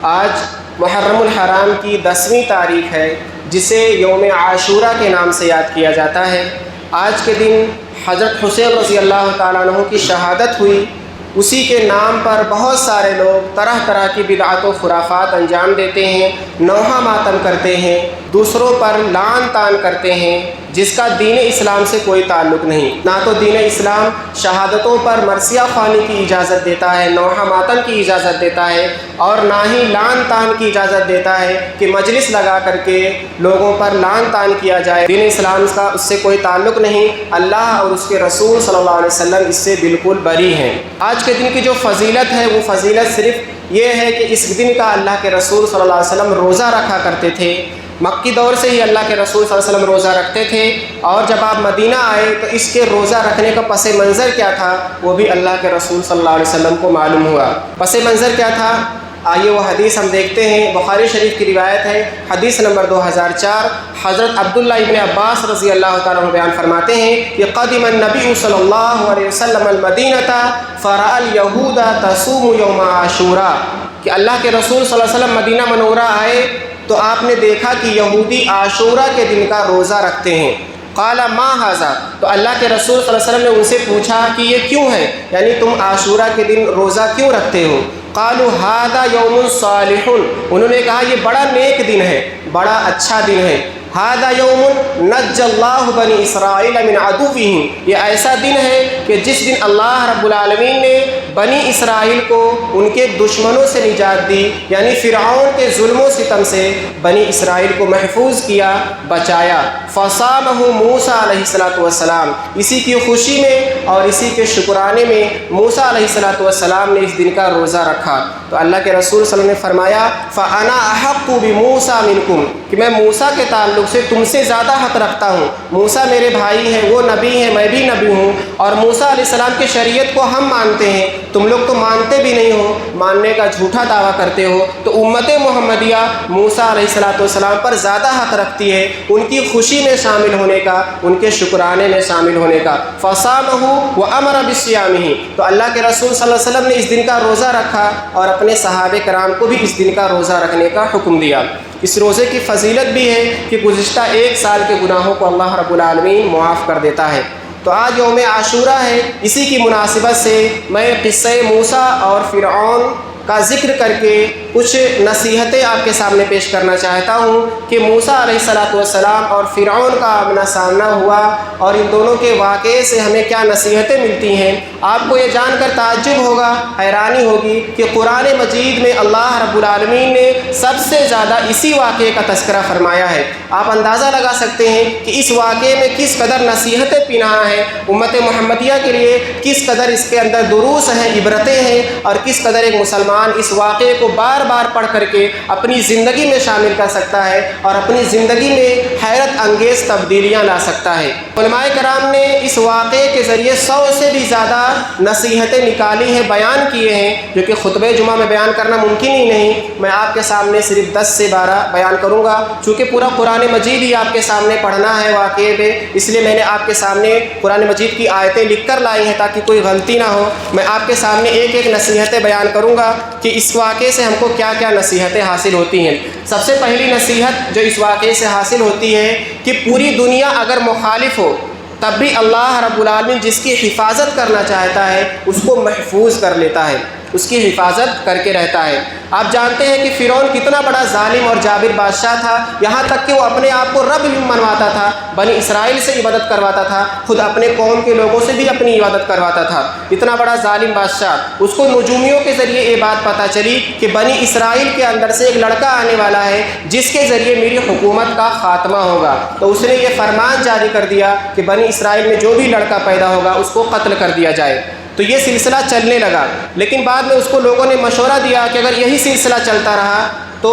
آج محرم الحرام کی 10ویں تاریخ ہے، جسے یوم عاشورہ کے نام سے یاد کیا جاتا ہے۔ آج کے دن حضرت حسین رضی اللہ تعالیٰ عنہ کی شہادت ہوئی۔ اسی کے نام پر بہت سارے لوگ طرح طرح کی بدعات و خرافات انجام دیتے ہیں، نوحہ ماتم کرتے ہیں، دوسروں پر لعن طعن کرتے ہیں، جس کا دین اسلام سے کوئی تعلق نہیں۔ نہ تو دین اسلام شہادتوں پر مرثیہ خوانی کی اجازت دیتا ہے، نوحہ ماتم کی اجازت دیتا ہے، اور نہ ہی لعن طعن کی اجازت دیتا ہے کہ مجلس لگا کر کے لوگوں پر لعن طعن کیا جائے۔ دین اسلام کا اس سے کوئی تعلق نہیں۔ اللہ اور اس کے رسول صلی اللہ علیہ وسلم اس سے بالکل بری ہیں۔ آج کے دن کی جو فضیلت ہے، وہ فضیلت صرف یہ ہے کہ اس دن کا اللہ کے رسول صلی اللہ علیہ وسلم روزہ رکھا کرتے تھے۔ مکی دور سے ہی اللہ کے رسول صلی اللہ علیہ وسلم روزہ رکھتے تھے، اور جب آپ مدینہ آئے تو اس کے روزہ رکھنے کا پس منظر کیا تھا وہ بھی اللہ کے رسول صلی اللہ علیہ وسلم کو معلوم ہوا۔ پس منظر کیا تھا؟ آئیے وہ حدیث ہم دیکھتے ہیں۔ بخاری شریف کی روایت ہے، حدیث نمبر 2004۔ حضرت عبداللہ ابن عباس رضی اللہ تعالیٰ عنہ بیان فرماتے ہیں کہ قدم النبی صلی اللہ علیہ وسلم المدینہ فرأى اليہود تصوم یوم عاشوراء، کہ اللہ کے رسول صلی اللہ علیہ وسلم مدینہ منورہ آئے تو آپ نے دیکھا کہ یہودی عاشورہ کے دن کا روزہ رکھتے ہیں۔ قال ما ھذا، تو اللہ کے رسول صلی اللہ علیہ وسلم نے ان سے پوچھا کہ یہ کیوں ہے، یعنی تم عاشورہ کے دن روزہ کیوں رکھتے ہو؟ قالوا ھذا یوم صالح، انہوں نے کہا یہ بڑا نیک دن ہے، بڑا اچھا دن ہے۔ ھذا یوم نجى اللہ بنی اسرائیل من عدوهم، یہ ایسا دن ہے کہ جس دن اللہ رب العالمین نے بنی اسرائیل کو ان کے دشمنوں سے نجات دی، یعنی فرعون کے ظلم و ستم سے بنی اسرائیل کو محفوظ کیا، بچایا۔ فصامہ موسیٰ علیہ السلام، اسی کی خوشی میں اور اسی کے شکرانے میں موسیٰ علیہ السلام نے اس دن کا روزہ رکھا۔ تو اللہ کے رسول صلی اللہ علیہ وسلم نے فرمایا فَأَنَا أَحَقُّ بِمُوسَىٰ مِنْكُمْ، کہ میں موسیٰ کے تعلق سے تم سے زیادہ حق رکھتا ہوں۔ موسیٰ میرے بھائی ہیں، وہ نبی ہیں، میں بھی نبی ہوں، اور موسیٰ علیہ السلام کی شریعت کو ہم مانتے ہیں، تم لوگ تو مانتے بھی نہیں ہو، ماننے کا جھوٹا دعویٰ کرتے ہو۔ تو امت محمدیہ موسیٰ علیہ السلام پر زیادہ حق رکھتی ہے ان کی خوشی میں شامل ہونے کا، ان کے شکرانے میں شامل ہونے کا۔ فصامہ وامر بصیامہ، تو اللہ کے رسول صلی اللہ علیہ وسلم نے اس دن کا روزہ رکھا اور اپنے صحابہ کرام کو بھی اس دن کا روزہ رکھنے کا حکم دیا۔ اس روزے کی فضیلت بھی ہے کہ گزشتہ ایک سال کے گناہوں کو اللہ رب العالمین معاف کر دیتا ہے۔ تو آج یوم عاشورہ ہے، اسی کی مناسبت سے میں قصہ موسیٰ اور فرعون کا ذکر کر کے کچھ نصیحتیں آپ کے سامنے پیش کرنا چاہتا ہوں کہ موسیٰ علیہ السلام اور فرعون کا آمنا سامنا ہوا، اور ان دونوں کے واقعے سے ہمیں کیا نصیحتیں ملتی ہیں۔ آپ کو یہ جان کر تعجب ہوگا، حیرانی ہوگی کہ قرآن مجید میں اللہ رب العالمین نے سب سے زیادہ اسی واقعے کا تذکرہ فرمایا ہے۔ آپ اندازہ لگا سکتے ہیں کہ اس واقعے میں کس قدر نصیحتیں پنہاں ہیں، امت محمدیہ کے لیے کس قدر اس کے اندر دروس ہیں، عبرتیں ہیں، اور کس قدر ایک مسلمان اس واقعے کو بار بار پڑھ کر کے اپنی زندگی میں شامل کر سکتا ہے اور اپنی زندگی میں حیرت انگیز تبدیلیاں لا سکتا ہے۔ علماء کرام نے اس واقعے کے ذریعے 100 سے بھی زیادہ نصیحتیں نکالی ہیں، بیان کیے ہیں، جو کہ خطبہ جمعہ میں بیان کرنا ممکن ہی نہیں۔ میں آپ کے سامنے صرف 10 سے 12 بیان کروں گا، چونکہ پورا قرآن مجید ہی آپ کے سامنے پڑھنا ہے واقعے میں، اس لیے میں نے آپ کے سامنے قرآن مجید کی آیتیں لکھ کر لائی ہیں تاکہ کوئی غلطی نہ ہو۔ میں آپ کے سامنے ایک ایک نصیحتیں بیان کروں گا کہ اس واقعے سے ہم کو کیا کیا نصیحتیں حاصل ہوتی ہیں۔ سب سے پہلی نصیحت جو اس واقعے سے حاصل ہوتی ہے کہ پوری دنیا اگر مخالف ہو تب بھی اللہ رب العالمین جس کی حفاظت کرنا چاہتا ہے اس کو محفوظ کر لیتا ہے، اس کی حفاظت کر کے رہتا ہے۔ آپ جانتے ہیں کہ فرعون کتنا بڑا ظالم اور جابر بادشاہ تھا، یہاں تک کہ وہ اپنے آپ کو رب بھی منواتا تھا، بنی اسرائیل سے عبادت کرواتا تھا، خود اپنے قوم کے لوگوں سے بھی اپنی عبادت کرواتا تھا۔ اتنا بڑا ظالم بادشاہ، اس کو نجومیوں کے ذریعے یہ بات پتہ چلی کہ بنی اسرائیل کے اندر سے ایک لڑکا آنے والا ہے جس کے ذریعے میری حکومت کا خاتمہ ہوگا۔ تو اس نے یہ فرمان جاری کر دیا کہ بنی اسرائیل میں جو بھی لڑکا پیدا ہوگا اس کو قتل کر دیا جائے۔ تو یہ سلسلہ چلنے لگا، لیکن بعد میں اس کو لوگوں نے مشورہ دیا کہ اگر یہی سلسلہ چلتا رہا تو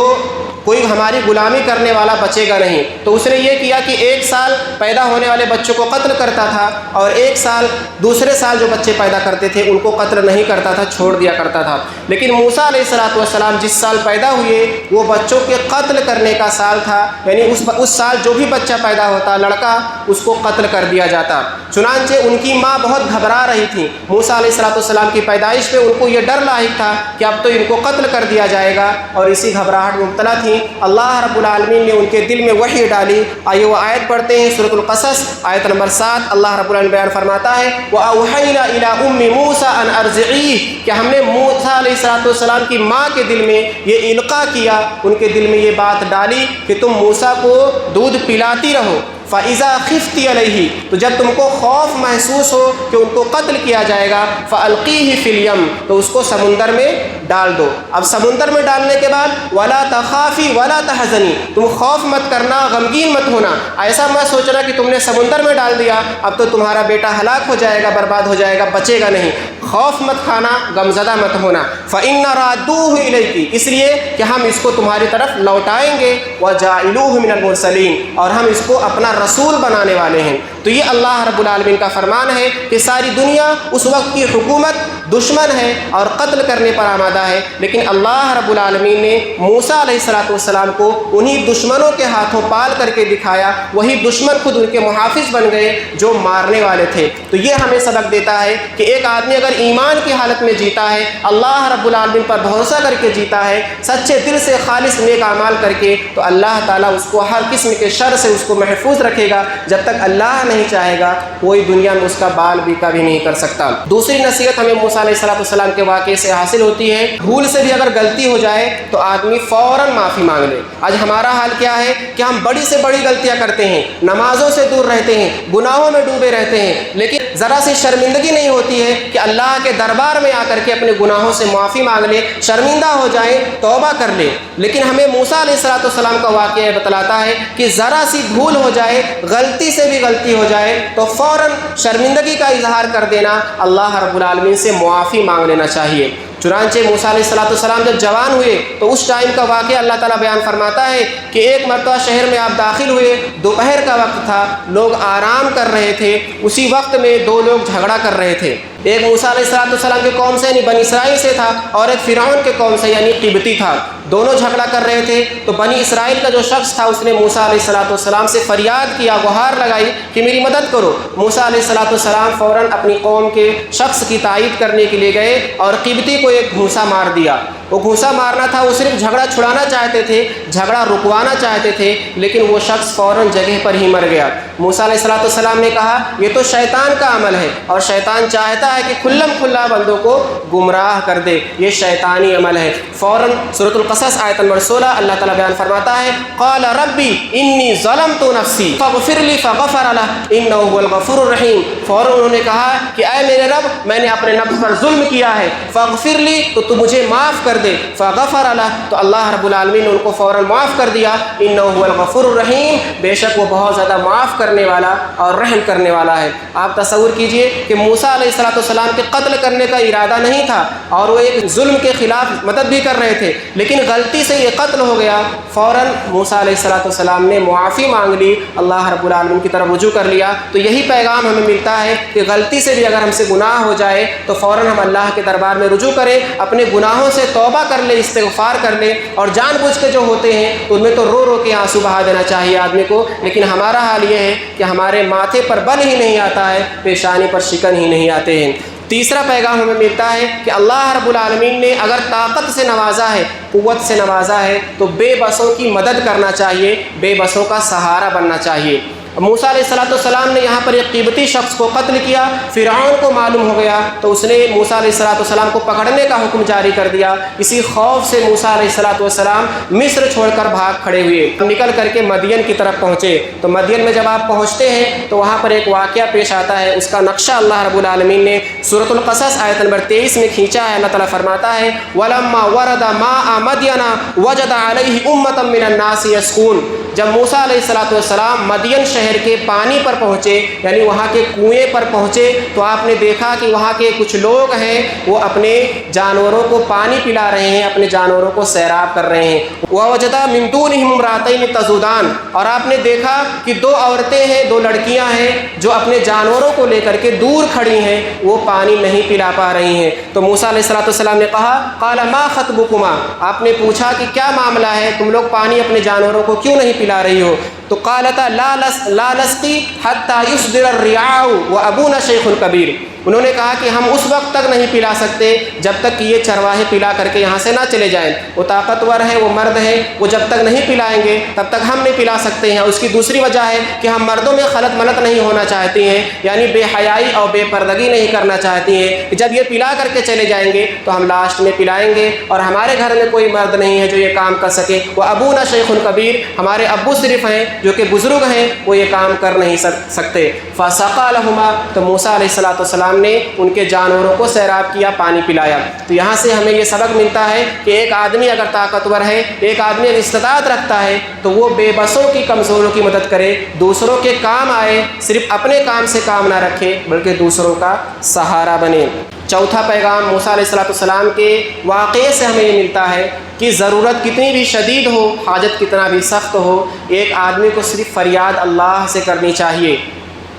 کوئی ہماری غلامی کرنے والا بچے گا نہیں۔ تو اس نے یہ کیا کہ 1 سال پیدا ہونے والے بچوں کو قتل کرتا تھا، اور 1 سال دوسرے سال جو بچے پیدا کرتے تھے ان کو قتل نہیں کرتا تھا، چھوڑ دیا کرتا تھا۔ لیکن موسیٰ علیہ السلام جس سال پیدا ہوئے وہ بچوں کے قتل کرنے کا سال تھا، یعنی اس سال جو بھی بچہ پیدا ہوتا لڑکا اس کو قتل کر دیا جاتا۔ چنانچہ ان کی ماں بہت گھبرا رہی تھی، موسیٰ علیہ السلام کی پیدائش پہ ان کو یہ ڈر لاحق تھا کہ اب تو ان کو قتل کر دیا جائے گا، اور اسی گھبراہٹ میں مبتلا تھیں۔ اللہ رب العالمین نے ان کے دل میں وحی ڈالی۔ آئیے وہ آیت پڑھتے ہیں، سورۃ القصص آیت نمبر 7۔ اللہ رب العالمین بیان فرماتا ہے وَأَوْحَيْنَا إِلَىٰ أُمِّ مُوسَىٰ أَنْ أَرْضِعِيهِ، کہ ہم نے موسیٰ علیہ السلام کی ماں کے دل میں یہ القاء کیا، ان کے دل میں یہ بات ڈالی کہ تم موسیٰ کو دودھ پلاتی رہو۔ فَإِذَا خِفْتِ عَلَيْهِ، تو جب تم کو خوف محسوس ہو کہ ان کو قتل کیا جائے گا، فَأَلْقِيهِ فِي الْيَمِّ، تو اس کو سمندر میں ڈال دو۔ اب سمندر میں ڈالنے کے بعد وَلَا تَخَافِي وَلَا تَحْزَنِي، تم خوف مت کرنا، غمگین مت ہونا، ایسا مت سوچنا کہ تم نے سمندر میں ڈال دیا اب تو تمہارا بیٹا ہلاک ہو جائے گا، برباد ہو جائے گا، بچے گا نہیں۔ خوف مت کھانا، غمزدہ مت ہونا۔ فَإِنَّ رَادُّوهُ إِلَيْكِ، اس لیے کہ ہم اس کو تمہاری طرف لوٹائیں گے، وَجَاعِلُوهُ مِنَ الْمُرْسَلِينَ، اور ہم اس کو اپنا رسول بنانے والے ہیں۔ تو یہ اللہ رب العالمین کا فرمان ہے کہ ساری دنیا اس وقت کی حکومت دشمن ہے اور قتل کرنے پر آمادہ ہے، لیکن اللہ رب العالمین نے موسیٰ علیہ السلام کو انہی دشمنوں کے ہاتھوں پال کر کے دکھایا، وہی دشمن خود ان کے محافظ بن گئے جو مارنے والے تھے۔ تو یہ ہمیں سبق دیتا ہے کہ ایک آدمی اگر ایمان کی حالت میں جیتا ہے، اللہ رب العالمین پر بھروسہ کر کے جیتا ہے، سچے دل سے خالص نیک اعمال کر کے، تو اللہ تعالیٰ اس کو ہر قسم کے شر سے اس کو محفوظ رکھے گا۔ جب تک اللہ نہیں چاہے گا کوئی دنیا میں اس کا بال بھی کبھی نہیں کر سکتا۔ دوسری نصیحت ہمیں موسیٰ علیہ السلام کے واقعے سے حاصل ہوتی ہے، بھول سے بھی اگر غلطی ہو جائے تو آدمی فوراً معافی مانگ لے۔ آج ہمارا حال کیا ہے کہ ہم بڑی سے بڑی غلطیاں کرتے ہیں، نمازوں سے دور رہتے ہیں، گناہوں میں ڈوبے رہتے ہیں، لیکن ذرا سی شرمندگی نہیں ہوتی ہے کہ اللہ کے دربار میں آ کر کے اپنے گناہوں سے معافی مانگ لے، شرمندہ ہو جائے، توبہ کر لے۔ لیکن ہمیں موسیٰ علیہ السلام کا واقعہ بتلاتا ہے کہ ذرا سی بھول ہو جائے، غلطی سے بھی غلطی ہو جائے تو فوراً شرمندگی کا اظہار کر دینا، اللہ رب العالمین سے معافی مانگ لینا چاہیے۔ چنانچہ موسیٰ علیہ السلام جب جوان ہوئے تو اس ٹائم کا واقعہ اللہ تعالیٰ بیان فرماتا ہے کہ ایک مرتبہ شہر میں آپ داخل ہوئے، دوپہر کا وقت تھا، لوگ آرام کر رہے تھے، اسی وقت میں 2 لوگ جھگڑا کر رہے تھے۔ ایک موسیٰ علیہ السلام کے قوم سے یعنی بنی اسرائیل سے تھا، اور ایک فرعون کے قوم سے یعنی قبطی تھا۔ دونوں جھگڑا کر رہے تھے تو بنی اسرائیل کا جو شخص تھا اس نے موسیٰ علیہ السلام سے فریاد کیا، گہار لگائی کہ میری مدد کرو۔ موسیٰ علیہ السلام فوراً اپنی قوم کے شخص کی تائید کرنے کے لیے گئے اور قبطی کو ایک گھونسا مار دیا۔ وہ گھونسا مارنا تھا، وہ صرف جھگڑا چھڑانا چاہتے تھے، جھگڑا رکوانا چاہتے تھے، لیکن وہ شخص فوراً جگہ پر ہی مر گیا۔ موسیٰ علیہ السلام نے کہا یہ تو شیطان کا عمل ہے، اور شیطان چاہتا ہے کہ کھلم کھلا بندوں کو گمراہ کر دے، یہ شیطانی عمل ہے۔ فوراً سورۃ القصص آیت نمبر 16 اللہ تعالیٰ بیان فرماتا ہے قال ربی انی ظلمت نفسی فاغفر لی فغفر لہ انہ هو الغفور الرحیم۔ فوراً انہوں نے کہا کہ اے میرے رب میں نے اپنے نفس پر ظلم کیا ہے، فاغفر لی تو تو مجھے معاف کر دے، فغفر لہ تو اللہ رب العالمین نے ان کو فوراً معاف کر دیا، انہ هو الغفور الرحیم، بے شک وہ بہت زیادہ معاف کرنے والا اور رحم کرنے والا ہے۔ آپ تصور کیجئے کہ موسیٰ علیہ السلام کے قتل کرنے کا ارادہ نہیں تھا اور وہ ایک ظلم کے خلاف مدد بھی کر رہے تھے، لیکن غلطی سے یہ قتل ہو گیا۔ فوراً موسیٰ علیہ السلام نے معافی مانگ لی، اللہ رب العالمین کی طرف رجوع کر لیا۔ تو یہی پیغام ہمیں ملتا ہے کہ غلطی سے بھی اگر ہم سے گناہ ہو جائے تو فوراً ہم اللہ کے دربار میں رجوع کریں، اپنے گناہوں سے توبہ کر لیں، استغفار کر لیں، اور جان بوجھ کے جو ہوتے ہیں ان میں تو رو رو کے آنسو بہا دینا چاہیے آدمی کو، لیکن ہمارا حال یہ ہے کہ ہمارے ماتھے پر بل ہی نہیں آتا ہے، پیشانی پر شکن ہی نہیں آتے ہیں۔ تیسرا پیغام ہمیں ملتا ہے کہ اللہ رب العالمین نے اگر طاقت سے نوازا ہے، قوت سے نوازا ہے، تو بے بسوں کی مدد کرنا چاہیے، بے بسوں کا سہارا بننا چاہیے۔ موسیٰ علیہ السلام نے یہاں پر ایک قبطی شخص کو قتل کیا، فرعون کو معلوم ہو گیا تو اس نے موسیٰ علیہ السلام کو پکڑنے کا حکم جاری کر دیا۔ اسی خوف سے موسیٰ علیہ السلام مصر چھوڑ کر بھاگ کھڑے ہوئے، نکل کر کے مدین کی طرف پہنچے۔ تو مدین میں جب آپ پہنچتے ہیں تو وہاں پر ایک واقعہ پیش آتا ہے، اس کا نقشہ اللہ رب العالمین نے سورۃ القصص آیت نمبر 23 میں کھینچا ہے۔ اللہ تعالیٰ فرماتا ہے وَلَمَّا وَرَدَ مَاءَ مَدْيَنَ وَجَدَ عَلَيْهِ أُمَّةً مِّنَ النَّاسِ يَسْقُونَ۔ جب موسیٰ علیہ السلام مدین شہر کے پانی پر پہنچے، یعنی وہاں کے کنویں پر پہنچے، تو آپ نے دیکھا کہ وہاں کے کچھ لوگ ہیں وہ اپنے جانوروں کو پانی پلا رہے ہیں، اپنے جانوروں کو سیراب کر رہے ہیں۔ وَوَجَدَ مِن دُونِهِمْ امْرَأَتَيْنِ تَذُودَانِ، اور آپ نے دیکھا کہ دو عورتیں ہیں، دو لڑکیاں ہیں جو اپنے جانوروں کو لے کر کے دور کھڑی ہیں، وہ پانی نہیں پلا پا رہی ہیں۔ تو موسیٰ علیہ السلام نے کہا قَالَ مَا خَطْبُكُمَا، آپ نے پوچھا کہ کیا معاملہ ہے، تم لوگ پانی اپنے جانوروں کو کیوں نہیں پلا رہی ہو؟ تو قالتا لا نسقی حتی یصدر الرعاء وابونا شیخ کبیر، انہوں نے کہا کہ ہم اس وقت تک نہیں پلا سکتے جب تک کہ یہ چرواہے پلا کر کے یہاں سے نہ چلے جائیں، وہ طاقتور ہے، وہ مرد ہے، وہ جب تک نہیں پلائیں گے تب تک ہم نہیں پلا سکتے ہیں۔ اس کی دوسری وجہ ہے کہ ہم مردوں میں خلط ملط نہیں ہونا چاہتی ہیں، یعنی بے حیائی اور بے پردگی نہیں کرنا چاہتی ہیں کہ جب یہ پلا کر کے چلے جائیں گے تو ہم لاسٹ میں پلائیں گے، اور ہمارے گھر میں کوئی مرد نہیں ہے جو یہ کام کر سکے۔ وہ ابونا شیخ کبیر، ہمارے ابو صرف ہیں جو کہ بزرگ ہیں، وہ یہ کام کر نہیں سکتے۔ فسقى لهما، تو موسیٰ علیہ السلام نے ان کے جانوروں کو سیراب کیا، پانی پلایا۔ تو یہاں سے ہمیں یہ سبق ملتا ہے کہ ایک آدمی اگر طاقتور ہے، ایک آدمی اگر استطاعت رکھتا ہے تو وہ بے بسوں کی، کمزوروں کی مدد کرے، دوسروں کے کام آئے، صرف اپنے کام سے کام نہ رکھے بلکہ دوسروں کا سہارا بنے۔ چوتھا پیغام موسیٰ علیہ السلام کے واقعے سے ہمیں یہ ملتا ہے کہ ضرورت کتنی بھی شدید ہو، حاجت کتنا بھی سخت ہو، ایک آدمی کو صرف فریاد اللہ سے کرنی چاہیے۔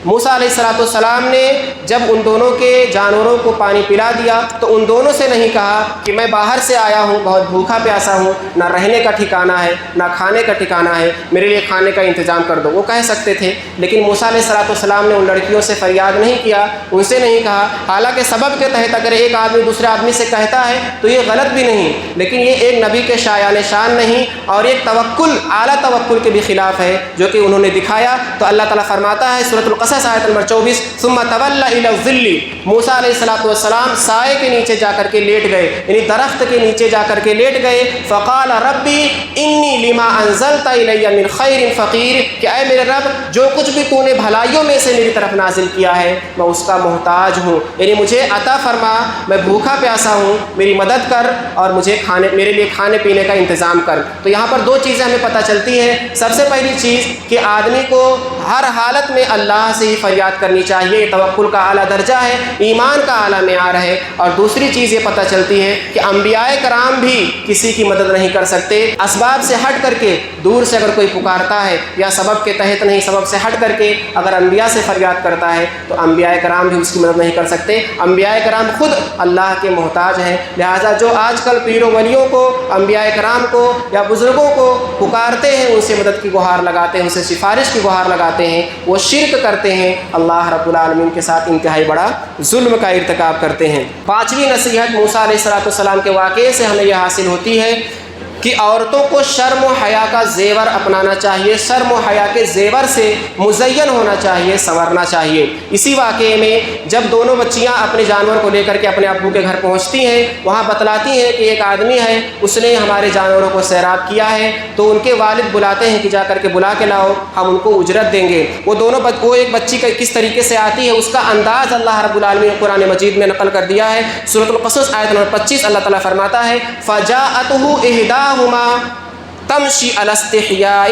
موسیٰ علیہ السلام نے جب ان دونوں کے جانوروں کو پانی پلا دیا تو ان دونوں سے نہیں کہا کہ میں باہر سے آیا ہوں، بہت بھوکا پیاسا ہوں، نہ رہنے کا ٹھکانہ ہے نہ کھانے کا ٹھکانہ ہے، میرے لیے کھانے کا انتظام کر دو، وہ کہہ سکتے تھے، لیکن موسیٰ علیہ السلام نے ان لڑکیوں سے فریاد نہیں کیا، ان سے نہیں کہا۔ حالانکہ سبب کے تحت اگر ایک آدمی دوسرے آدمی سے کہتا ہے تو یہ غلط بھی نہیں، لیکن یہ ایک نبی کے شایان شان نہیں، اور ایک توکل، اعلیٰ توکل کے بھی خلاف ہے جو کہ انہوں نے دکھایا۔ تو اللہ تعالیٰ فرماتا ہے سورۃ القصص آیت نمبر 24، ثم تولى الى الظل، موسیٰ علیہ السلام سائے کے نیچے جا کر کے لیٹ گئے، یعنی درخت کے نیچے جا کر کے لیٹ گئے۔ فقال ربی انی لما انزلت الی من خیر فقیر، کہ اے میرے رب جو کچھ بھی تو نے بھلائیوں میں سے میری طرف نازل کیا ہے میں اس کا محتاج ہوں، یعنی مجھے عطا فرما، میں بھوکا پیاسا ہوں، میری مدد کر اور مجھے میرے لیے کھانے پینے کا انتظام کر۔ تو یہاں پر دو چیزیں ہمیں پتہ چلتی ہیں۔ سب سے پہلی چیز کہ آدمی کو ہر حالت میں اللہ سے ہی فریاد کرنی چاہیے، توکل کا اعلیٰ درجہ ہے، ایمان کا اعلیٰ معیار ہے۔ اور دوسری چیز یہ پتہ چلتی ہے کہ انبیاء کرام بھی کسی کی مدد نہیں کر سکتے، اسباب سے ہٹ کر کے دور سے اگر کوئی پکارتا ہے یا سبب کے تحت نہیں، سبب سے ہٹ کر کے اگر انبیاء سے فریاد کرتا ہے تو انبیاء کرام بھی اس کی مدد نہیں کر سکتے۔ انبیاء کرام خود اللہ کے محتاج ہیں، لہٰذا جو آج کل پیروں ولیوں کو، انبیاء کرام کو یا بزرگوں کو پکارتے ہیں، ان سے مدد کی گہار لگاتے ہیں، ان سے سفارش کی گہار لگاتے ہیں، وہ شرک کرتے ہیں، اللہ رب العالمین کے ساتھ انتہائی بڑا ظلم کا ارتکاب کرتے ہیں۔ پانچویں نصیحت موسیٰ علیہ السلام کے واقعے سے ہمیں یہ حاصل ہوتی ہے کہ عورتوں کو شرم و حیا کا زیور اپنانا چاہیے، شرم و حیا کے زیور سے مزین ہونا چاہیے، سنورنا چاہیے۔ اسی واقعے میں جب دونوں بچیاں اپنے جانور کو لے کر کے اپنے ابو کے گھر پہنچتی ہیں، وہاں بتلاتی ہیں کہ ایک آدمی ہے، اس نے ہمارے جانوروں کو سیراب کیا ہے، تو ان کے والد بلاتے ہیں کہ جا کر کے بلا کے لاؤ، ہم ان کو اجرت دیں گے۔ وہ ایک بچی کا کس طریقے سے آتی ہے، اس کا انداز اللہ رب العالمین قرآن مجید میں نقل کر دیا ہے۔ سورۃ القصص آیت نمبر 25 اللہ تعالیٰ فرماتا ہے فَجَاءَتْهُ إِحْدَاهُمَا تَمْشِي عَلَى اسْتِحْيَاءٍ،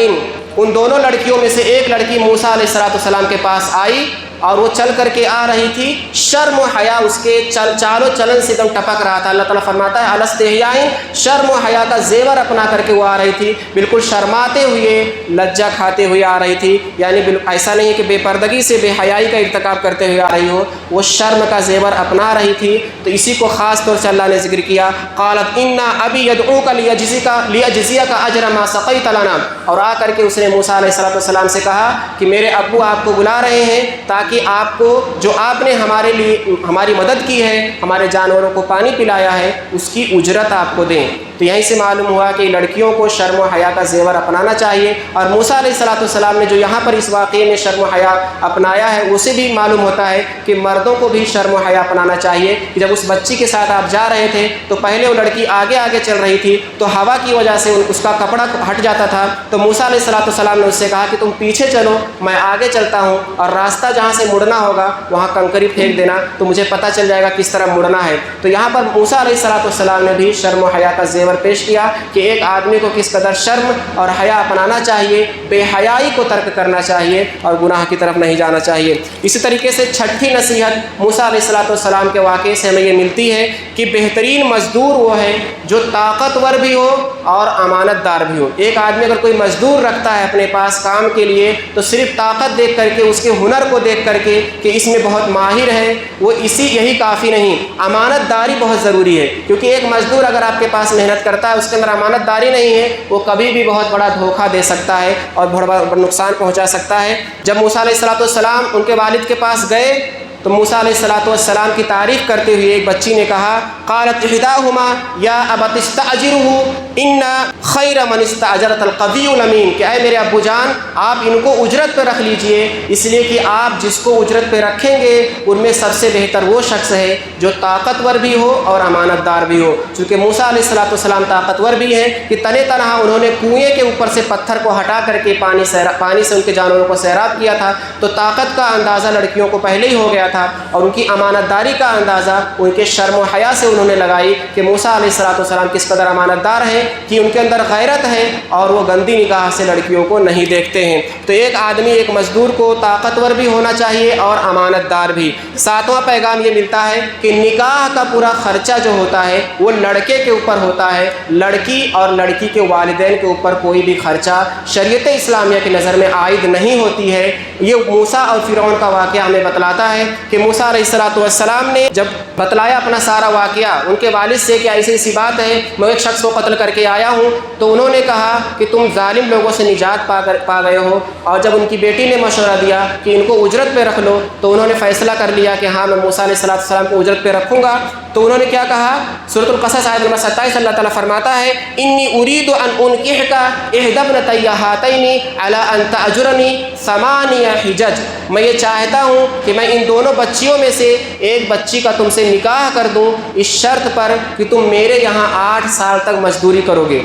ان دونوں لڑکیوں میں سے ایک لڑکی موسیٰ علیہ السلام کے پاس آئی اور وہ چل کر کے آ رہی تھی، شرم و حیا اس کے چال و چلن سے ایک دم ٹپک رہا تھا۔ اللہ تعالیٰ فرماتا ہے الاستحیاء، شرم و حیا کا زیور اپنا کر کے وہ آ رہی تھی، بالکل شرماتے ہوئے، لجا کھاتے ہوئے آ رہی تھی، یعنی ایسا نہیں کہ بے پردگی سے بے حیائی کا ارتکاب کرتے ہوئے آ رہی ہو، وہ شرم کا زیور اپنا رہی تھی۔ تو اسی کو خاص طور سے اللہ نے ذکر کیا، قالت انا ابی یدعوک لیجزیک اجر ما سقیت لنا، اور آ کر کے اس نے موسیٰ علیہ السلام سے کہا کہ میرے ابو آپ کو بلا رہے ہیں تاکہ آپ کو جو آپ نے ہمارے لیے ہماری مدد کی ہے، ہمارے جانوروں کو پانی پلایا ہے، اس کی اجرت آپ کو دیں۔ تو یہیں سے معلوم ہوا کہ لڑکیوں کو شرم و حیا کا زیور اپنانا چاہیے، اور موسیٰ علیہ السلام نے جو یہاں پر اس واقعے میں شرم و حیا اپنایا ہے، اسے بھی معلوم ہوتا ہے کہ مردوں کو بھی شرم و حیا اپنانا چاہیے۔ کہ جب اس بچی کے ساتھ آپ جا رہے تھے تو پہلے وہ لڑکی آگے آگے چل رہی تھی، تو ہوا کی وجہ سے اس کا کپڑا ہٹ جاتا تھا، تو تو موسیٰ علیہ السلام نے اس سے کہا کہ تم پیچھے چلو، میں آگے چلتا ہوں، اور راستہ جہاں سے مڑنا ہوگا وہاں کنکری پھینک دینا تو مجھے پتہ چل جائے گا کس طرح مڑنا ہے۔ تو یہاں پر موسیٰ علیہ السلام نے بھی شرم و حیا کا زیور پیش کیا کہ ایک آدمی کو کس قدر شرم اور حیا اپنانا چاہیے، بے حیائی کو ترک کرنا چاہیے اور گناہ کی طرف نہیں جانا چاہیے۔ اسی طریقے سے چھٹی نصیحت موسیٰ علیہ السلام کے واقعے سے ہمیں یہ ملتی ہے کہ بہترین مزدور وہ ہے جو طاقتور بھی ہو اور امانت دار بھی ہو۔ ایک آدمی اگر کوئی مزدور رکھتا ہے اپنے پاس کام کے لیے تو صرف طاقت دیکھ کر کے، اس کے ہنر کو دیکھ کر کے کہ اس میں بہت ماہر ہے، وہ یہی کافی نہیں، امانت داری بہت ضروری ہے، کیونکہ ایک مزدور اگر آپ کے پاس محنت کرتا ہے اس کے اندر امانت داری نہیں ہے، وہ کبھی بھی بہت بڑا دھوکہ دے سکتا ہے اور بہت بڑا نقصان پہنچا سکتا ہے۔ جب موسیٰ علیہ السلام ان کے والد کے پاس گئے تو موسیٰ علیہ السلام کی تعریف کرتے ہوئے ایک بچی نے کہا، قالت احداہما یا ابت استاجرہ ان خیر من استاجرت القوی الامین، کہ اے میرے ابو جان آپ ان کو اجرت پہ رکھ لیجئے، اس لیے کہ آپ جس کو اجرت پہ رکھیں گے ان میں سب سے بہتر وہ شخص ہے جو طاقتور بھی ہو اور امانت دار بھی ہو۔ چونکہ موسیٰ علیہ السلام طاقتور بھی ہیں کہ تنے تنہا انہوں نے کنویں کے اوپر سے پتھر کو ہٹا کر کے پانی سے ان کے جانوروں کو سیراب کیا تھا، تو طاقت کا اندازہ لڑکیوں کو پہلے ہی ہو گیا تھا، اور ان کی امانت داری کا اندازہ ان کے شرم و حیا سے انہوں نے لگائی کہ موسیٰ علیہ السلام کس قدر امانت دار ہیں، کہ ان کے اندر غیرت ہے اور وہ گندی نگاہ سے لڑکیوں کو نہیں دیکھتے ہیں۔ تو ایک آدمی، ایک مزدور کو طاقتور بھی ہونا چاہیے اور امانت دار بھی۔ ساتواں پیغام یہ ملتا ہے کہ نکاح کا پورا خرچہ جو ہوتا ہے وہ لڑکے کے اوپر ہوتا ہے، لڑکی اور لڑکی کے والدین کے اوپر کوئی بھی خرچہ شریعت اسلامیہ کی نظر میں عائد نہیں ہوتی ہے۔ یہ موسیٰ اور فرعون کا واقعہ ہمیں بتلاتا ہے کہ موسیٰ علیہ السلام نے جب بتلایا اپنا سارا واقعہ ان کے والد سے کہ ایسی ایسی بات ہے، میں ایک شخص کو قتل کر کے آیا ہوں، تو انہوں نے کہا کہ تم ظالم لوگوں سے نجات پا گئے ہو۔ اور جب ان کی بیٹی نے مشورہ دیا کہ ان کو اجرت پہ رکھ لو تو انہوں نے فیصلہ کر لیا کہ ہاں میں موسیٰ علیہ السلام کو اجرت پہ رکھوں گا۔ تو انہوں نے کیا کہا؟ سورۃ القصص آیت نمبر 27 اللہ تعالیٰ فرماتا ہے، انی ارید ان انکحک احدی ابنتی ہاتین علی ان تأجرنی ثمانی حجج، میں یہ چاہتا ہوں کہ میں ان دونوں بچیوں میں سے ایک بچی کا تم سے نکاح کر دوں اس شرط پر کہ تم میرے یہاں 8 سال تک مزدوری کرو گے۔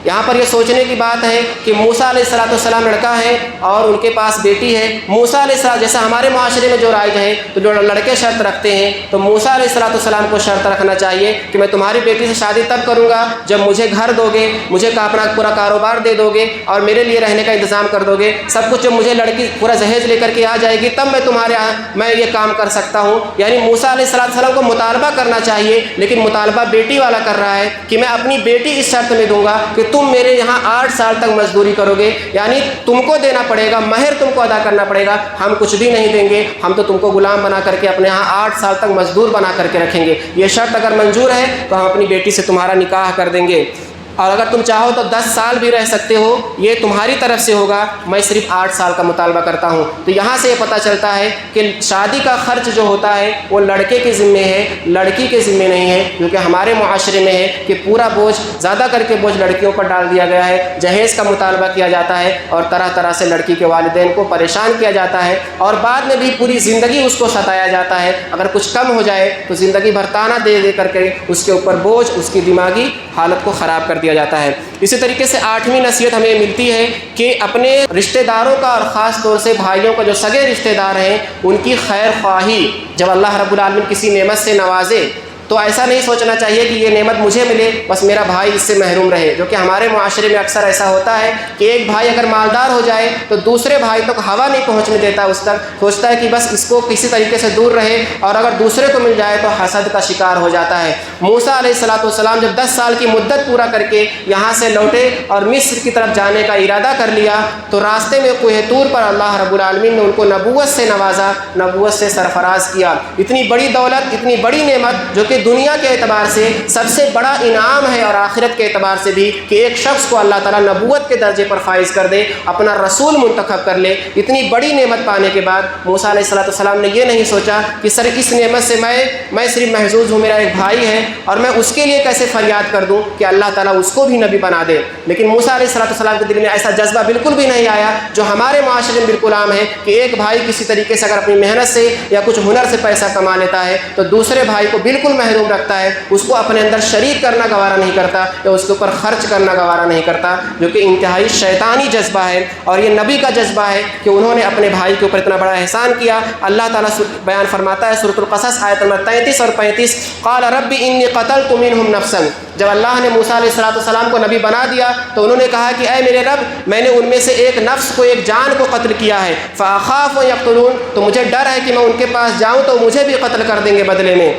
یہاں پر یہ سوچنے کی بات ہے کہ موسیٰ علیہ السلام لڑکا ہے اور ان کے پاس بیٹی ہے۔ موسیٰ علیہ السلام جیسا ہمارے معاشرے میں جو رائج ہے تو جو لڑکے شرط رکھتے ہیں، تو موسیٰ علیہ السلام کو شرط رکھنا چاہیے کہ میں تمہاری بیٹی سے شادی تب کروں گا جب مجھے گھر دو گے، مجھے اپنا پورا کاروبار دے دو گے اور میرے لیے رہنے کا انتظام کر دو گے، سب کچھ جب مجھے لڑکی پورا جہیز لے کر کے آ جائے گی تب میں تمہارے میں یہ کام کر سکتا ہوں۔ یعنی موسیٰ علیہ السلام کو مطالبہ کرنا چاہیے، لیکن مطالبہ بیٹی والا کر رہا ہے کہ میں اپنی بیٹی اس شرط میں دوں گا کہ تم میرے یہاں 8 سال تک مزدوری کرو گے، یعنی تم کو دینا پڑے گا، مہر تم کو ادا کرنا پڑے گا، ہم کچھ بھی نہیں دیں گے، ہم تو تم کو غلام بنا کر کے اپنے یہاں 8 سال تک مزدور بنا کر کے رکھیں گے، یہ شرط اگر منظور ہے تو ہم اپنی بیٹی سے تمہارا نکاح کر دیں گے، اور اگر تم چاہو تو 10 سال بھی رہ سکتے ہو، یہ تمہاری طرف سے ہوگا، میں صرف 8 سال کا مطالبہ کرتا ہوں۔ تو یہاں سے یہ پتہ چلتا ہے کہ شادی کا خرچ جو ہوتا ہے وہ لڑکے کے ذمے ہے، لڑکی کے ذمے نہیں ہے، کیونکہ ہمارے معاشرے میں ہے کہ پورا بوجھ، زیادہ کر کے بوجھ لڑکیوں پر ڈال دیا گیا ہے، جہیز کا مطالبہ کیا جاتا ہے اور طرح طرح سے لڑکی کے والدین کو پریشان کیا جاتا ہے، اور بعد میں بھی پوری زندگی اس کو ستایا جاتا ہے۔ اگر کچھ کم ہو جائے تو زندگی بھر تانا دے دے کر کے اس کے اوپر بوجھ، اس کی دماغی حالت کو خراب کر دیا جاتا ہے۔ اسی طریقے سے 8ویں نصیحت ہمیں ملتی ہے کہ اپنے رشتہ داروں کا اور خاص طور سے بھائیوں کا جو سگے رشتہ دار ہیں ان کی خیر خواہی، جب اللہ رب العالمین کسی نعمت سے نوازے تو ایسا نہیں سوچنا چاہیے کہ یہ نعمت مجھے ملے بس میرا بھائی اس سے محروم رہے، جو کہ ہمارے معاشرے میں اکثر ایسا ہوتا ہے کہ ایک بھائی اگر مالدار ہو جائے تو دوسرے بھائی تک ہوا نہیں پہنچنے دیتا، اس تک سوچتا ہے کہ بس اس کو کسی طریقے سے دور رہے، اور اگر دوسرے کو مل جائے تو حسد کا شکار ہو جاتا ہے۔ موسیٰ علیہ السلام جب 10 سال کی مدت پورا کر کے یہاں سے لوٹے اور مصر کی طرف جانے کا ارادہ کر لیا تو راستے میں کوہ طور پر اللہ رب العالمین نے ان کو نبوت سے نوازا، نبوت سے سرفراز کیا۔ اتنی بڑی دولت، اتنی بڑی نعمت جو کہ دنیا کے اعتبار سے سب سے بڑا انعام ہے اور آخرت کے اعتبار سے بھی، کہ ایک شخص کو اللہ تعالیٰ نبوت کے درجے پر فائز کر دے، اپنا رسول منتخب کر لے۔ اتنی بڑی نعمت پانے کے بعد موسیٰ علیہ السلام نے یہ نہیں سوچا کہ سر اس نعمت سے میں صرف محظوظ ہوں، میرا ایک بھائی ہے اور میں اس کے لیے کیسے فریاد کر دوں کہ اللہ تعالیٰ اس کو بھی نبی بنا دے۔ لیکن موسیٰ علیہ السلام کے دل میں ایسا جذبہ بالکل بھی نہیں آیا جو ہمارے معاشرے میں بالکل عام ہے کہ ایک بھائی کسی طریقے سے اگر اپنی محنت سے یا کچھ ہنر سے پیسہ کما لیتا ہے تو دوسرے بھائی کو بالکل محروم رکھتا ہے، اس کو اپنے اندر شریک کرنا گوارا نہیں کرتا یا اس کے اوپر خرچ کرنا گوارا نہیں کرتا، جو کہ انتہائی شیطانی جذبہ ہے۔ اور یہ نبی کا جذبہ ہے کہ انہوں نے اپنے بھائی کے اوپر اتنا بڑا احسان کیا۔ اللہ تعالیٰ بیان فرماتا ہے سورۃ القصص آیت نمبر 33 اور 35، قال رب انی قتلت منهم نفسا، جب اللہ نے موسیٰ علیہ السلام کو نبی بنا دیا تو انہوں نے کہا کہ اے میرے رب، میں نے ان میں سے ایک نفس کو، ایک جان کو قتل کیا ہے، فاخاف ان یقتلون، تو مجھے ڈر ہے کہ میں ان کے پاس جاؤں تو مجھے بھی قتل کر دیں گے بدلے میں۔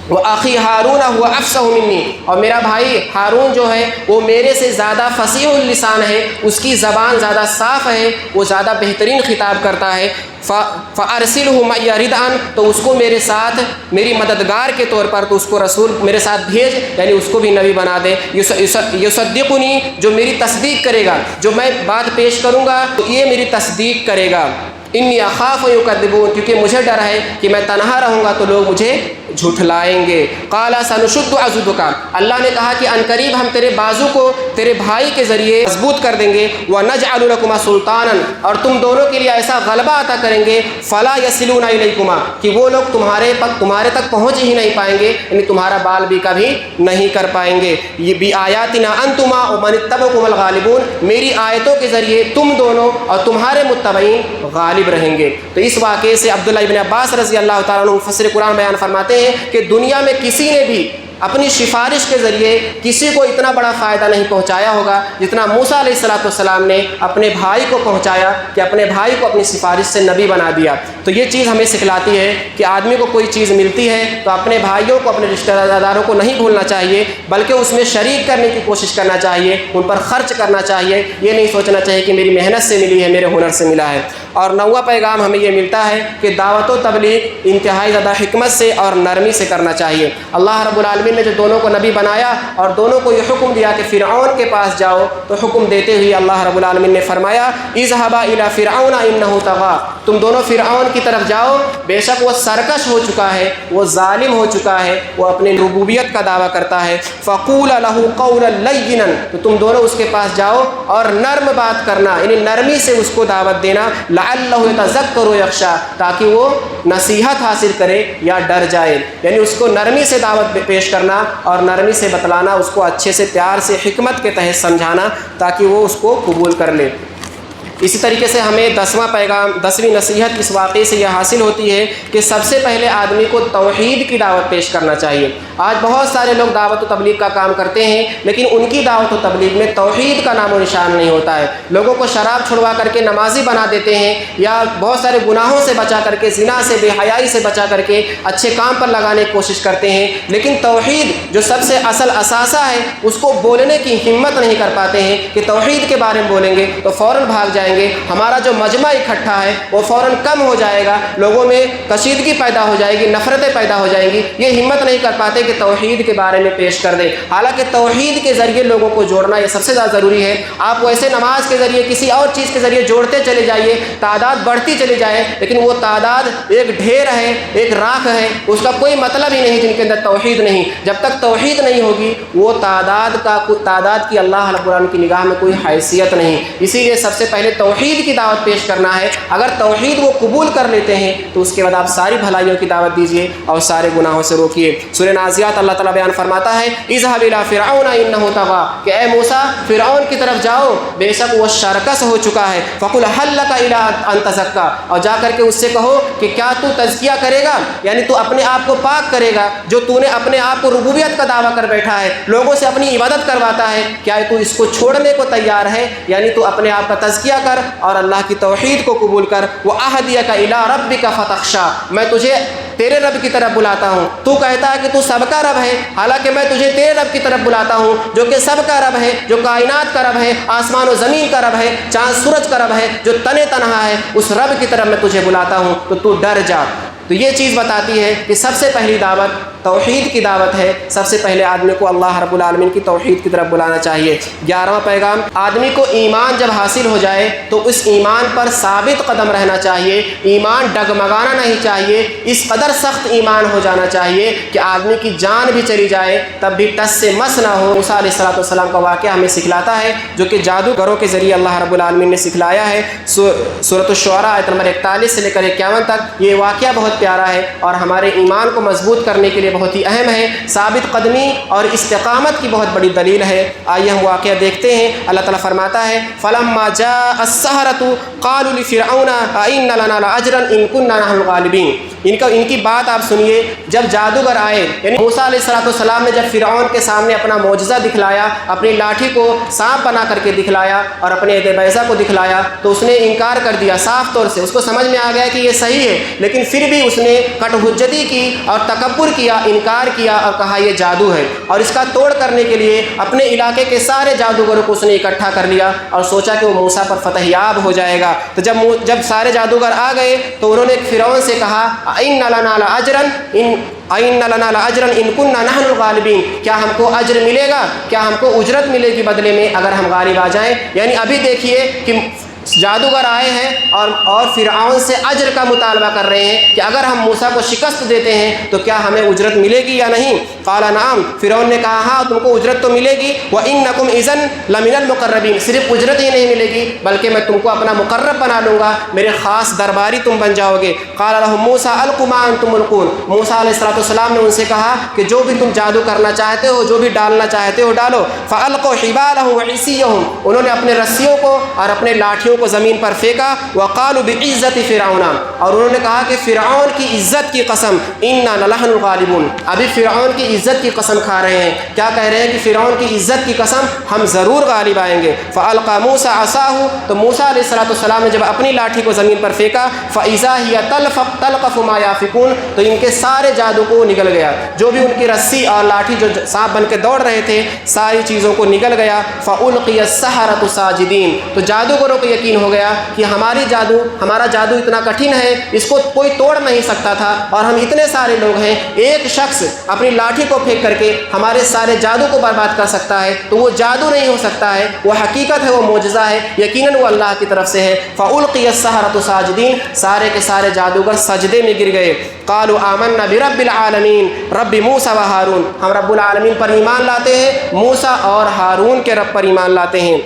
وَأَخِي هَارُونَ هُوَ أَفْصَحُ مِنِّي، اور میرا بھائی ہارون جو ہے وہ میرے سے زیادہ فصیح اللسان ہے، اس کی زبان زیادہ صاف ہے، وہ زیادہ بہترین خطاب کرتا ہے۔ فَأَرْسِلْهُ مَعِيَ رِدْءًا، تو اس کو میرے ساتھ میری مددگار کے طور پر، تو اس کو رسول میرے ساتھ بھیج، یعنی اس کو بھی نبی بنا دے۔ یصدقنی، جو میری تصدیق کرے گا، جو میں بات پیش کروں گا تو یہ میری تصدیق کرے گا۔ انی اخاف ان یکذبون، کیونکہ مجھے ڈر ہے کہ میں تنہا رہوں گا تو لوگ مجھے جھٹلائیں گے۔ قال سنشد عضدک، اللہ نے کہا کہ عنقریب ہم تیرے بازو کو تیرے بھائی کے ذریعے مضبوط کر دیں گے، ونجعل لکما سلطانا، اور تم دونوں کے لیے ایسا غلبہ عطا کریں گے، فلا یصلون الیکما، کہ وہ لوگ تمہارے تک پہنچ ہی نہیں پائیں گے، یعنی تمہارا بال بھی کبھی نہیں کر پائیں گے۔ یہ بآیاتنا انتما ومن اتبعکم الغالبون، میری آیتوں کے ذریعے تم دونوں اور تمہارے متبعین غالب رہیں گے۔ تو اس واقعے سے عبداللہ ابن عباس رضی اللہ تعالیٰ عنہ مفسر قرآن بیان فرماتے ہیں کہ دنیا میں کسی نے بھی اپنی سفارش کے ذریعے کسی کو اتنا بڑا فائدہ نہیں پہنچایا ہوگا جتنا موسیٰ علیہ السلام نے اپنے بھائی کو پہنچایا، کہ اپنے بھائی کو اپنی سفارش سے نبی بنا دیا۔ تو یہ چیز ہمیں سکھلاتی ہے کہ آدمی کو کوئی چیز ملتی ہے تو اپنے بھائیوں کو، اپنے رشتہ داروں کو نہیں بھولنا چاہیے، بلکہ اس میں شریک کرنے کی کوشش کرنا چاہیے، ان پر خرچ کرنا چاہیے۔ یہ نہیں سوچنا چاہیے کہ میری محنت سے ملی ہے، میرے ہنر سے ملا ہے۔ اور نواں پیغام ہمیں یہ ملتا ہے کہ دعوت و تبلیغ انتہائی زیادہ حکمت سے اور نرمی سے کرنا چاہیے۔ اللہ رب العالمین نے جو دونوں کو نبی بنایا اور دونوں کو یہ حکم دیا کہ فرعون کے پاس جاؤ، تو حکم دیتے ہوئے اللہ رب العالمین نے فرمایا اذهبا الى فرعون انه طغى، تم دونوں فرعون کی طرف جاؤ، بے شک وہ سرکش ہو چکا ہے، وہ ظالم ہو چکا ہے، وہ اپنی ربوبیت کا دعویٰ کرتا ہے۔ فقولا له قولا لینا، تو تم دونوں اس کے پاس جاؤ اور نرم بات کرنا، یعنی نرمی سے اس کو دعوت دینا، لعلہ یتذکر ویخشی، تاکہ وہ نصیحت حاصل کرے یا ڈر جائے۔ یعنی اس کو نرمی سے دعوت پیش کرنا اور نرمی سے بتلانا، اس کو اچھے سے پیار سے حکمت کے تحت سمجھانا تاکہ وہ اس کو قبول کر لے۔ اسی طریقے سے ہمیں 10واں پیغام، 10ویں نصیحت اس واقعے سے یہ حاصل ہوتی ہے کہ سب سے پہلے آدمی کو توحید کی دعوت پیش کرنا چاہیے۔ آج بہت سارے لوگ دعوت و تبلیغ کا کام کرتے ہیں، لیکن ان کی دعوت و تبلیغ میں توحید کا نام و نشان نہیں ہوتا ہے۔ لوگوں کو شراب چھڑوا کر کے نمازی بنا دیتے ہیں، یا بہت سارے گناہوں سے بچا کر کے، زنا سے، بے حیائی سے بچا کر کے اچھے کام پر لگانے کی کوشش کرتے ہیں، لیکن توحید جو سب سے اصل اثاثہ ہے اس کو بولنے کی ہمت نہیں کر پاتے ہیں کہ توحید کے بارے میں بولیں گے تو فوراً بھاگ جائیں گے، ہمارا جو مجمع اکٹھا ہے وہ فوراً کم ہو جائے گا، لوگوں میں کشیدگی پیدا ہو جائے گی، نفرتیں پیدا ہو جائیں گی، یہ ہمت نہیں کر پاتے کہ توحید کے بارے میں پیش کر دیں۔ حالانکہ توحید کے ذریعے لوگوں کو جوڑنا یہ سب سے زیادہ ضروری ہے۔ آپ ویسے نماز کے ذریعے، کسی اور چیز کے ذریعے جوڑتے چلے جائیے، تعداد بڑھتی چلی جائے، لیکن وہ تعداد ایک ڈھیر ہے، ایک راکھ ہے، اس کا کوئی مطلب ہی نہیں جن کے اندر توحید نہیں۔ جب تک توحید نہیں ہوگی وہ تعداد کی اللہ رب العالمین کی نگاہ میں کوئی حیثیت نہیں۔ اسی لیے سب سے پہلے توحید کی دعوت پیش کرنا ہے۔ اگر توحید وہ قبول کر لیتے ہیں تو اس کے بعد آپ ساری بھلائیوں کی دعوت دیجیے اور سارے گناہوں سے روکیے۔ سورہ نازعات اللہ تعالیٰ بیان فرماتا ہے اذهب الى فرعون انه طغى، کہ اے موسیٰ فرعون کی طرف جاؤ، بے شک وہ سرکش ہو چکا ہے۔ فقل هل لك الى ان تزكى، اور جا کر کے اس سے کہو کہ کیا تو تزکیہ کرے گا، یعنی تو اپنے آپ کو پاک کرے گا، جو تو نے اپنے آپ کو ربوبیت کا دعویٰ کر بیٹھا ہے، لوگوں سے اپنی عبادت کرواتا ہے، کیا تو اس کو چھوڑنے کو تیار ہے؟ یعنی تو اپنے آپ کا تزکیہ کر اور اللہ کی توحید کو قبول کر۔ وَأَهْدِيَكَ إِلَىٰ رَبِّكَ فَتَخْشَىٰ، میں تجھے تیرے رب کی طرف بلاتا ہوں۔ تو کہتا ہے کہ تو سب کا رب ہے، حالانکہ میں تجھے تیرے رب کی طرف بلاتا ہوں جو کہ سب کا رب ہے، جو کائنات کا رب ہے، آسمان و زمین کا رب ہے، چاند سورج کا رب ہے، جو تنے تنہا ہے، اس رب کی طرف میں تجھے بلاتا ہوں، تو ڈر جا۔ تو یہ چیز بتاتی ہے کہ سب سے پہلی دعوت توحید کی دعوت ہے۔ سب سے پہلے آدمی کو اللہ رب العالمین کی توحید کی طرف بلانا چاہیے۔ 11واں پیغام، آدمی کو ایمان جب حاصل ہو جائے تو اس ایمان پر ثابت قدم رہنا چاہیے، ایمان ڈگمگانا نہیں چاہیے، اس قدر سخت ایمان ہو جانا چاہیے کہ آدمی کی جان بھی چلی جائے تب بھی ٹس سے مس نہ ہو۔ موسیٰ علیہ السلام کا واقعہ ہمیں سکھلاتا ہے، جو کہ جادوگروں کے ذریعے اللہ رب العالمین نے سکھلایا ہے۔ سورۃ الشعراء آیت نمبر 41 سے لے کر 51 تک یہ واقعہ بہت پیارا ہے اور ہمارے ایمان کو مضبوط کرنے کے لیے لیے بہت ہی اہم ہے، ثابت قدمی اور استقامت کی بہت بڑی دلیل ہے۔ آئیے ہم واقعہ دیکھتے ہیں۔ اللہ تعالیٰ فرماتا ہے فلما جاء السحرة قالوا لفرعون أئن لنا لأجرا إن كنا نحن الغالبين۔ ان کی بات آپ سنیے، جب جادوگر آئے، یعنی موسیٰ علیہ السلام نے جب فرعون کے سامنے اپنا معجزہ دکھلایا، اپنی لاٹھی کو سانپ بنا کر کے دکھلایا اور اپنے عہد بیضہ کو دکھلایا، تو اس نے انکار کر دیا صاف طور سے۔ اس کو سمجھ میں آ گیا کہ یہ صحیح ہے، لیکن پھر بھی اس نے کٹ حجتی کی اور تکبر کیا، انکار کیا اور کہا یہ جادو ہے۔ اور اس کا توڑ کرنے کے لیے اپنے علاقے کے سارے جادوگروں کو اس نے اکٹھا کر لیا اور سوچا کہ وہ موسیٰ پر فتح یاب ہو جائے گا۔ تو جب سارے جادوگر آ گئے تو انہوں نے فرعون سے کہا اِنَّ لَنَا لَأَجْرًا اِنَّ لَنَا لَأَجْرًا إِن كُنَّا نَحْنُ الْغَالِبِينَ، کیا ہم کو اجر ملے گا، کیا ہم کو اجرت ملے گی بدلے میں اگر ہم غالب آ جائیں؟ یعنی ابھی دیکھیے کہ جادوگر آئے ہیں اور فرعون سے اجر کا مطالبہ کر رہے ہیں کہ اگر ہم موسیٰ کو شکست دیتے ہیں تو کیا ہمیں اجرت ملے گی یا نہیں؟ قال نعم، فرعون نے کہا ہاں تم کو اجرت تو ملے گی، وَإِنَّكُمْ إِذًا لَمِنَ الْمُقَرَّبِينَ، صرف اجرت ہی نہیں ملے گی بلکہ میں تم کو اپنا مقرب بنا لوں گا، میرے خاص درباری تم بن جاؤ گے۔ قال لهم موسیٰ القوا ما انتم ملقون، موسیٰ علیہ السلام نے ان سے کہا کہ جو بھی تم جادو کرنا چاہتے ہو، جو بھی ڈالنا چاہتے ہو ڈالو۔ فَأَلْقَوْا حِبَالَهُمْ وَعِصِيَّهُمْ، انہوں نے اپنے رسیوں کو اور اپنے لاٹھیوں کو زمین پر پھینکا۔ وقالوا بعزت فرعون، اور انہوں نے کہا کہ فرعون کی عزت کی قسم انا لنحن الغالبون، ابھی فرعون کی عزت کی قسم کھا رہے ہیں۔ کیا کہہ رہے ہیں کہ فرعون کی عزت کی قسم ہم ضرور غالب آئیں گے۔ فالقى موسیٰ عصاہ، تو موسیٰ علیہ السلام نے جب اپنی لاٹھی کو زمین پر پھینکا، فاذا هي تلقف ما يافكون، تو ان کے سارے جادو کو نگل گیا، جو بھی ان کی رسی اور لاٹھی جو سانپ بن کے دوڑ رہے تھے ساری چیزوں کو نگل گیا۔ فالقي السحرة ساجدين، تو جادوگروں کو یقین ہو گیا کہ ہمارا جادو اتنا کٹھن ہے، اس کو کوئی توڑ نہیں سکتا تھا، اور ہم اتنے سارے لوگ ہیں، ایک شخص اپنی لاٹھی کو پھینک کر کے ہمارے سارے جادو کو برباد کر سکتا ہے، تو وہ جادو نہیں ہو سکتا ہے، وہ حقیقت ہے، وہ معجزہ ہے، یقیناً وہ اللہ کی طرف سے ہے۔ فَأُلْقِيَ السَّحَرَةُ سَاجِدِينَ، سارے کے سارے جادوگر سجدے میں گر گئے۔ قَالُوا آمَنَّا بِرَبِّ الْعَالَمِينَ رَبِّ مُوسَىٰ وَهَارُونَ، ہم رب العالمین پر ایمان لاتے ہیں، موسیٰ اور ہارون کے رب پر ایمان لاتے ہیں۔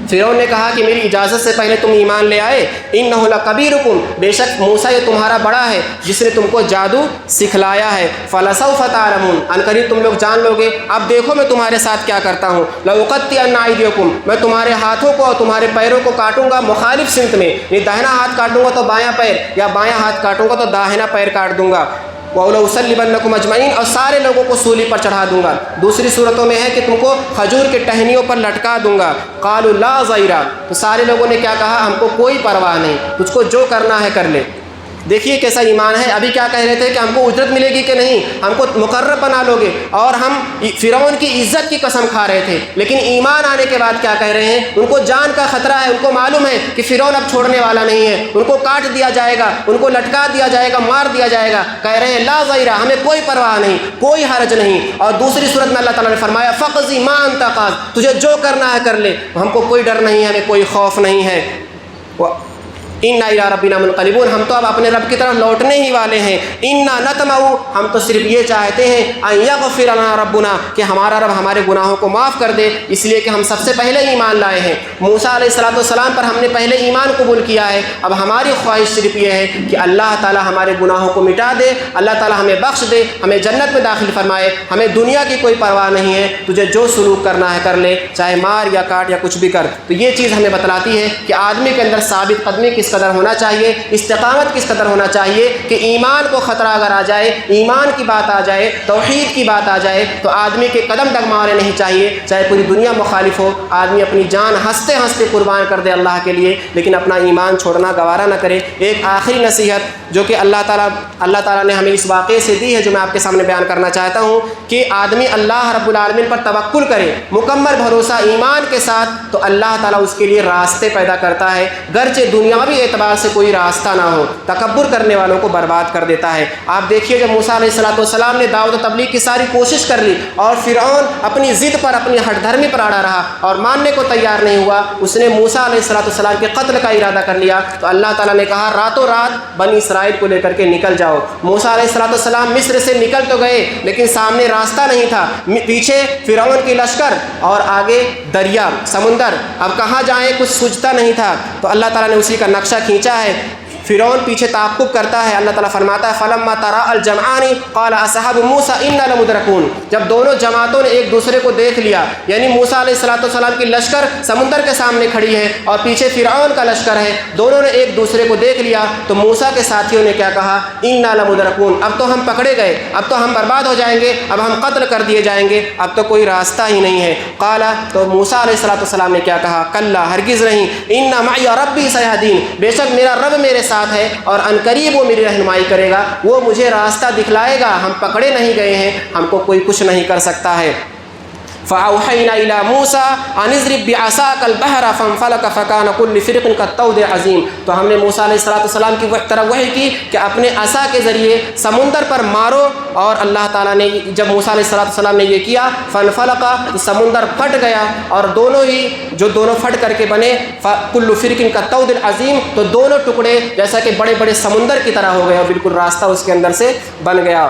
فرعون نے کہا کہ میری اجازت سے پہلے تم ایمان لے آئے، انہ لکبیرکم، بے شک موسیٰ یہ تمہارا بڑا ہے جس نے تم کو جادو سکھلایا ہے، فلسوف تعلمون، ان قریب تم لوگ جان لو گے، اب دیکھو میں تمہارے ساتھ کیا کرتا ہوں، لأقطعن ایدیکم، میں تمہارے ہاتھوں کو اور تمہارے پیروں کو کاٹوں گا مخالف سمت میں، یعنی داہنا ہاتھ کاٹوں گا تو بایاں پیر، یا بایاں ہاتھ کاٹوں گا تو داہنا پیر کاٹ دوں گا، وَلَأُصَلِّبَنَّكُمْ أَجْمَعِينَ، اور سارے لوگوں کو سولی پر چڑھا دوں گا۔ دوسری صورتوں میں ہے کہ تم کو کھجور کے ٹہنیوں پر لٹکا دوں گا۔ قَالُوا لَا ضَيْرَ، تو سارے لوگوں نے کیا کہا، ہم کو کوئی پرواہ نہیں، تجھ کو جو کرنا ہے کر لے۔ دیکھیے کیسا ایمان ہے۔ ابھی کیا کہہ رہے تھے کہ ہم کو اجرت ملے گی کہ نہیں، ہم کو مقرب بنا لو گے، اور ہم فرعون کی عزت کی قسم کھا رہے تھے، لیکن ایمان آنے کے بعد کیا کہہ رہے ہیں، ان کو جان کا خطرہ ہے، ان کو معلوم ہے کہ فرعون اب چھوڑنے والا نہیں ہے، ان کو کاٹ دیا جائے گا، ان کو لٹکا دیا جائے گا، مار دیا جائے گا۔ کہہ رہے ہیں لا ضیرہ، ہمیں کوئی پرواہ نہیں، کوئی حرج نہیں۔ اور دوسری صورت میں اللہ تعالیٰ نے فرمایا فقضی ما انت قاض، تجھے جو کرنا ہے کر لے، ہم کو کوئی ڈر نہیں ہے، ہمیں کوئی خوف نہیں ہے۔ اِنَّا إِلَىٰ رَبِّنَا مُنْقَلِبُونَ، ہم تو اب اپنے رب کی طرف لوٹنے ہی والے ہیں۔ اِنَّا نَطْمَعُ، ہم تو صرف یہ چاہتے ہیں أَن يَغْفِرَ لَنَا رَبُّنَا، کہ ہمارا رب ہمارے گناہوں کو معاف کر دے، اس لیے کہ ہم سب سے پہلے ایمان لائے ہیں۔ موسیٰ علیہ السلام پر ہم نے پہلے ایمان قبول کیا ہے، اب ہماری خواہش صرف یہ ہے کہ اللہ تعالیٰ ہمارے گناہوں کو مٹا دے، اللہ تعالیٰ ہمیں بخش دے، ہمیں جنت میں داخل فرمائے، ہمیں دنیا کی کوئی پرواہ نہیں ہے، تجھے جو سلوک کرنا ہے کر لے، چاہے مار یا کاٹ یا کچھ بھی کر۔ تو یہ چیز ہمیں بتلاتی ہے کہ آدمی کے اندر ثابت قدمی کس قدر ہونا چاہیے، استقامت کس قدر ہونا چاہیے، کہ ایمان کو خطرہ اگر آ جائے، ایمان کی بات آ جائے، توحید کی بات آ جائے، تو آدمی کے قدم ڈگمانے نہیں چاہیے، چاہے پوری دنیا مخالف ہو، آدمی اپنی جان ہنستے ہنستے قربان کر دے اللہ کے لیے، لیکن اپنا ایمان چھوڑنا گوارا نہ کرے۔ ایک آخری نصیحت جو کہ اللہ تعالیٰ نے ہمیں اس واقعے سے دی ہے، جو میں آپ کے سامنے بیان کرنا چاہتا ہوں، کہ آدمی اللہ رب العالمین پر توکل کرے، مکمل بھروسہ ایمان کے ساتھ، تو اللہ تعالیٰ اس کے لیے راستے پیدا کرتا ہے، گرچہ دنیاوی اعتبار سے کوئی راستہ نہ ہو، تکبر کرنے والوں کو برباد کر دیتا ہے۔ آپ دیکھیے جب موسیٰ علیہ السلام نے دعوت و تبلیغ کی ساری کوشش کر لی، اور فرعون اپنی ضد پر، اپنی ہٹ دھرمی پر اڑا رہا اور ماننے کو تیار نہیں ہوا، اس نے موسیٰ علیہ السلام کے قتل کا ارادہ کر لیا، تو اللہ تعالیٰ نے کہا راتوں رات بنی اسرائیل کو لے کر کے نکل جاؤ۔ موسیٰ علیہ السلام مصر سے نکل تو گئے، لیکن سامنے راستہ نہیں تھا، پیچھے فرعون کی لشکر اور آگے دریا سمندر، اب کہاں جائیں کچھ سوچتا نہیں تھا، تو اللہ تعالیٰ نے اسی کا نقشہ کھینچا ہے۔ فرعون پیچھے تعقب کرتا ہے، اللہ تعالیٰ فرماتا ہے فلما تراءى الجمعان قال اصحاب موسیٰ انا لمدرکون، جب دونوں جماعتوں نے ایک دوسرے کو دیکھ لیا، یعنی موسیٰ علیہ السلام کی لشکر سمندر کے سامنے کھڑی ہے اور پیچھے فرعون کا لشکر ہے، دونوں نے ایک دوسرے کو دیکھ لیا تو موسیٰ کے ساتھیوں نے کیا کہا، انا لمدرکون، اب تو ہم پکڑے گئے، اب تو ہم برباد ہو جائیں گے، اب ہم قتل کر دیے جائیں گے، اب تو کوئی راستہ ہی نہیں ہے۔ قال، تو موسیٰ علیہ السلام نے کیا کہا، کلا، ہرگز نہیں، ان معی ربی سیہدین، بے شک میرا رب میرے ساتھ ہے اور ان قریب وہ میری رہنمائی کرے گا، وہ مجھے راستہ دکھلائے گا، ہم پکڑے نہیں گئے ہیں، ہم کو کوئی کچھ نہیں کر سکتا ہے۔ فأوحينا إلى موسى أن اضرب بعصاك البحر فانفلق فكان كل فرق كالطود العظيم، تو ہم نے موسیٰ علیہ السلام کی طرف وحی کی کہ اپنے عصا کے ذریعے سمندر پر مارو، اور اللہ تعالیٰ نے جب موسیٰ علیہ السلام نے یہ کیا فانفلق، تو سمندر پھٹ گیا، اور دونوں ہی جو دونوں پھٹ کر کے بنے كل فرق كالطود العظيم، تو دونوں ٹکڑے جیسا کہ بڑے بڑے سمندر کی طرح ہو گئے اور بالکل راستہ اس کے اندر سے بن گیا۔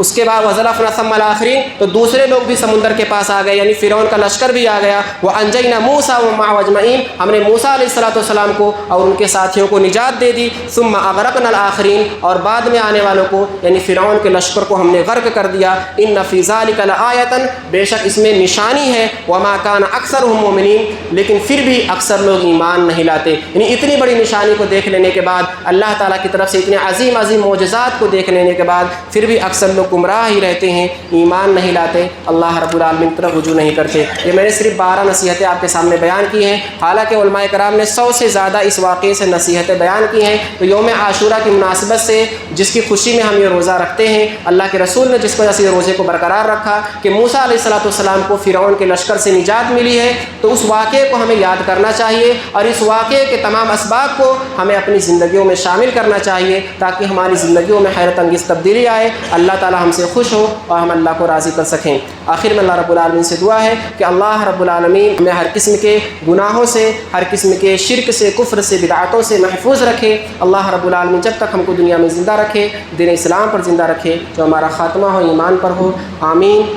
اس کے بعد وَزَلَفْنَا ثَمَّ الْآخِرِينَ، تو دوسرے لوگ بھی سمندر کے پاس آ گئے، یعنی فرعون کا لشکر بھی آ گیا۔ وَأَنْجَيْنَا مُوسَىٰ وَمَعَهُ أَجْمَعِينَ، ہم نے موسیٰ علیہ السلام کو اور ان کے ساتھیوں کو نجات دے دی۔ ثُمَّ أَغْرَقْنَا الْآخِرِينَ، اور بعد میں آنے والوں کو یعنی فرعون کے لشکر کو ہم نے غرق کر دیا۔ إِنَّ فِي ذَلِكَ لَآيَةً، بے شک اس میں نشانی ہے، وَمَا كَانَ أَكْثَرُهُم مُؤْمِنِينَ، لیکن پھر بھی اکثر لوگ ایمان نہیں لاتے۔ یعنی اتنی بڑی نشانی کو دیکھ لینے کے بعد، اللہ تعالیٰ کی طرف سے اتنے عظیم عظیم معجزات کو دیکھ لینے کے بعد پھر بھی اکثر لوگ گمراہ ہی رہتے ہیں، ایمان نہیں لاتے، اللہ رب العالمین کی طرف رجوع نہیں کرتے۔ یہ میں نے صرف 12 نصیحتیں آپ کے سامنے بیان کی ہیں، حالانکہ علماء کرام نے 100 سے زیادہ اس واقعے سے نصیحتیں بیان کی ہیں۔ تو یوم عاشورہ کی مناسبت سے، جس کی خوشی میں ہم یہ روزہ رکھتے ہیں، اللہ کے رسول نے جس وجہ سے یہ روزے کو برقرار رکھا کہ موسیٰ علیہ السلام کو فرعون کے لشکر سے نجات ملی ہے، تو اس واقعے کو ہمیں یاد کرنا چاہیے، اور اس واقعے کے تمام اسباب کو ہمیں اپنی زندگیوں میں شامل کرنا چاہیے، تاکہ ہماری زندگیوں میں حیرت انگیز تبدیلی آئے، اللہ تعالیٰ ہم سے خوش ہو اور ہم اللہ کو راضی کر سکیں۔ آخر میں اللہ رب العالمین سے دعا ہے کہ اللہ رب العالمین ہمیں ہر قسم کے گناہوں سے، ہر قسم کے شرک سے، کفر سے، بدعاتوں سے محفوظ رکھے۔ اللہ رب العالمین جب تک ہم کو دنیا میں زندہ رکھے، دین اسلام پر زندہ رکھے، جو ہمارا خاتمہ ہو ایمان پر ہو، آمین۔